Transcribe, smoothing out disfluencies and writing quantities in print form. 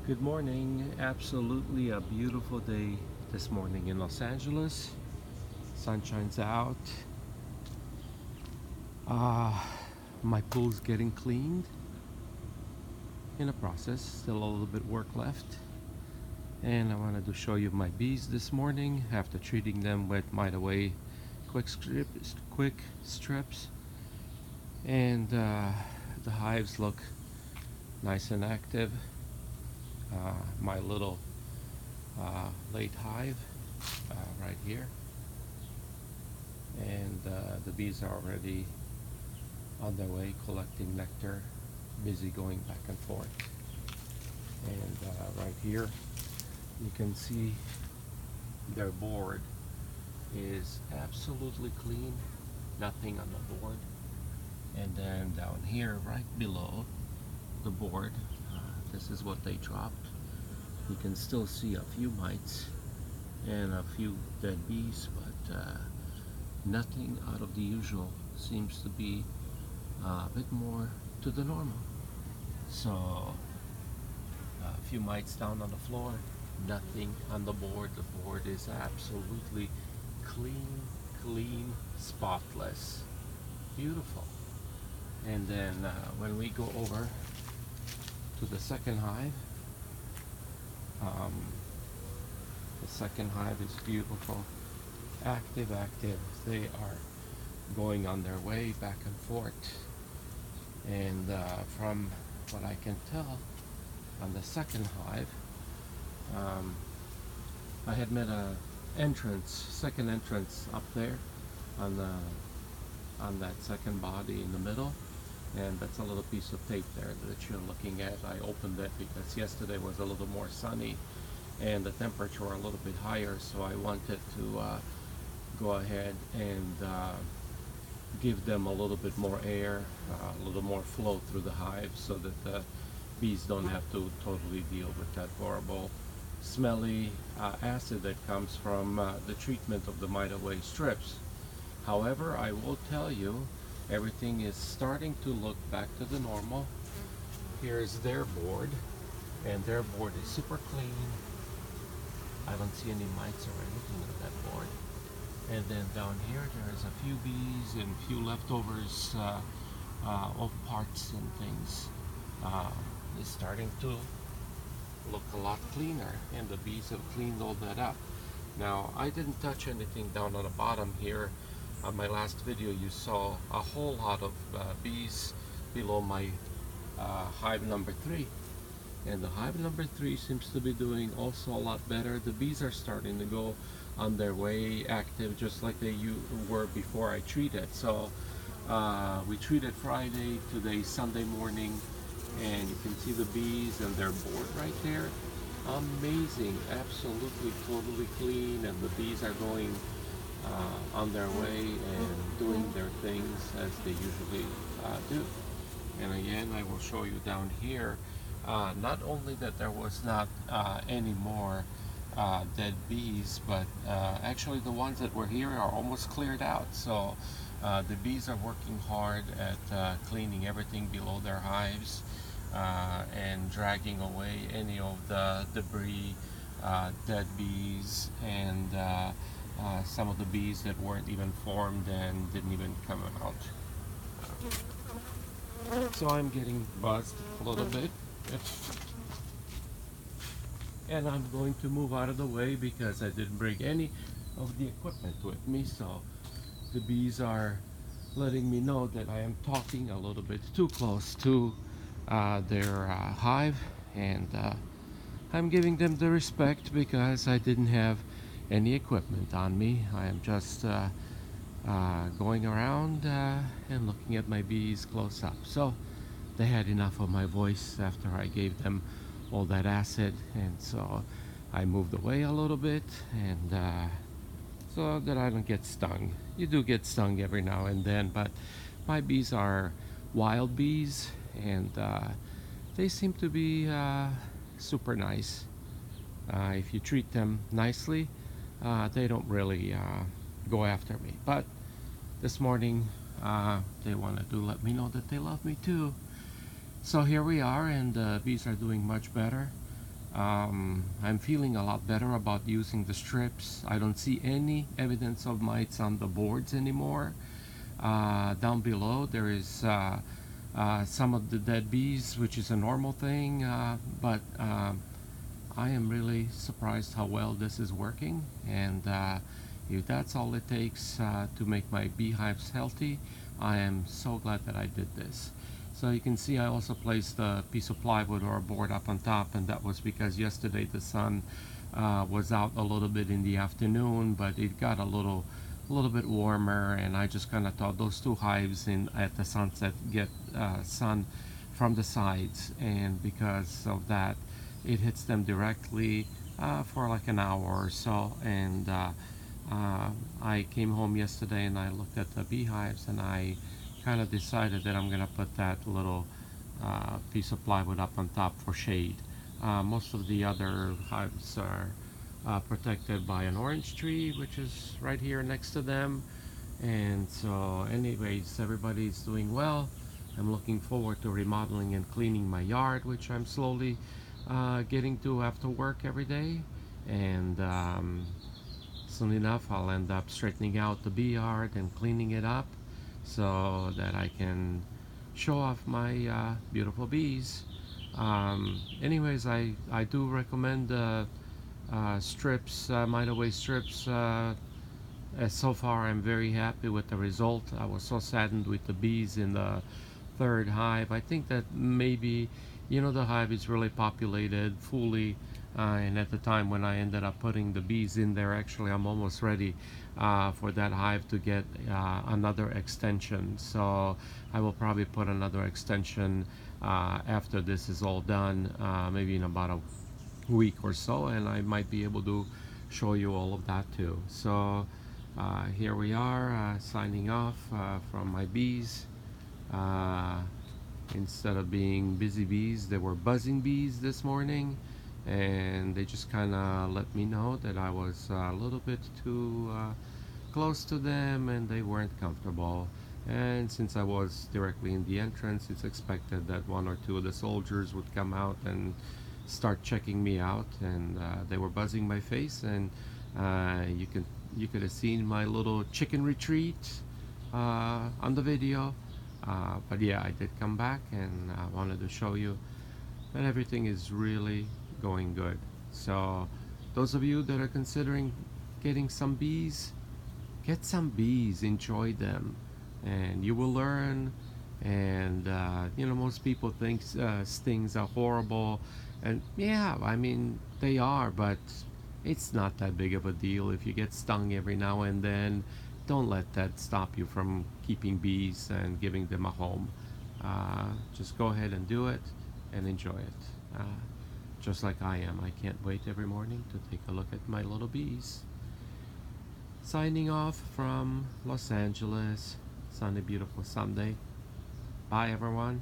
Good morning. Absolutely a beautiful day this morning in Los Angeles. Sun shines out. Uh, my pool's getting cleaned in a process. Still a little bit work left. And I wanted to show you my bees this morning after treating them with Away quick strips. And the hives look nice and active. My little late hive right here, and the bees are already on their way collecting nectar, busy going back and forth. And right here you can see their board is absolutely clean, nothing on the board. And then down here right below the board, this is what they dropped. You can still see a few mites and a few dead bees, but nothing out of the usual. Seems to be a bit more to the normal. So a few mites down on the floor, nothing on the board. The board is absolutely clean, spotless, beautiful. And then when we go over to the second hive, the second hive is beautiful, active. They are going on their way back and forth. And from what I can tell on the second hive, I had met a second entrance up there on that second body in the middle, and that's a little piece of tape there that you're looking at. I opened it because yesterday was a little more sunny and the temperature a little bit higher, so I wanted to go ahead and give them a little bit more air, a little more flow through the hive, so that the bees don't have to totally deal with that horrible smelly acid that comes from the treatment of the Away strips. However, I will tell you, everything is starting to look back to the normal. Here's their board, and their board is super clean. I don't see any mites or anything on that board. And then down here, there's a few bees and a few leftovers of parts and things. It's starting to look a lot cleaner, and the bees have cleaned all that up. Now, I didn't touch anything down on the bottom here. On my last video, you saw a whole lot of bees below my hive number 3. And the hive number 3 seems to be doing also a lot better. The bees are starting to go on their way, active, just like they were before I treated. So we treated Friday, today Sunday morning, and you can see the bees and their board right there. Amazing, absolutely, totally clean, and the bees are going on their way and doing their things as they usually do. And again, I will show you down here, not only that there was not any more dead bees, but actually the ones that were here are almost cleared out. So the bees are working hard at cleaning everything below their hives and dragging away any of the debris, dead bees, and some of the bees that weren't even formed and didn't even come out. So I'm getting buzzed a little bit. And I'm going to move out of the way because I didn't bring any of the equipment with me. So the bees are letting me know that I am talking a little bit too close to their hive, and I'm giving them the respect because I didn't have any equipment on me. I am just going around and looking at my bees close up. So they had enough of my voice after I gave them all that acid, and so I moved away a little bit, and so that I don't get stung. You do get stung every now and then, but my bees are wild bees, and they seem to be super nice. If you treat them nicely, they don't really go after me. But this morning, they wanted to let me know that they love me too. So here we are, and the bees are doing much better. I'm feeling a lot better about using the strips. I don't see any evidence of mites on the boards anymore. Down below there is some of the dead bees, which is a normal thing, but I am really surprised how well this is working, and if that's all it takes to make my beehives healthy, I am so glad that I did this. So you can see I also placed a piece of plywood or a board up on top, and that was because yesterday the sun was out a little bit in the afternoon, but it got a little bit warmer, and I just kind of thought those two hives in at the sunset get sun from the sides, and because of that it hits them directly for like an hour or so. And I came home yesterday and I looked at the beehives, and I kind of decided that I'm gonna put that little piece of plywood up on top for shade. Most of the other hives are protected by an orange tree, which is right here next to them. And so anyways, everybody's doing well. I'm looking forward to remodeling and cleaning my yard, which I'm slowly getting to after work every day. And soon enough I'll end up straightening out the bee yard and cleaning it up so that I can show off my beautiful bees. Anyways, I do recommend strips, Mite Away strips. So far I'm very happy with the result. I was so saddened with the bees in the third hive. I think that maybe, the hive is really populated fully, and at the time when I ended up putting the bees in there, actually I'm almost ready for that hive to get another extension. So I will probably put another extension after this is all done, maybe in about a week or so, and I might be able to show you all of that too. So here we are, signing off from my bees. uh, Instead of being busy bees, they were buzzing bees this morning, and they just kind of let me know that I was a little bit too close to them and they weren't comfortable. And since I was directly in the entrance, it's expected that one or two of the soldiers would come out and start checking me out, and they were buzzing my face, and you could have seen my little chicken retreat on the video. But yeah, I did come back, and I wanted to show you that everything is really going good. So those of you that are considering getting some bees, get some bees, enjoy them, and you will learn. And most people think stings are horrible, and yeah, I mean they are, but it's not that big of a deal. If you get stung every now and then, don't let that stop you from keeping bees and giving them a home. Just go ahead and do it and enjoy it, just like I am. I can't wait every morning to take a look at my little bees. Signing off from Los Angeles. Sunny, beautiful Sunday. Bye, everyone.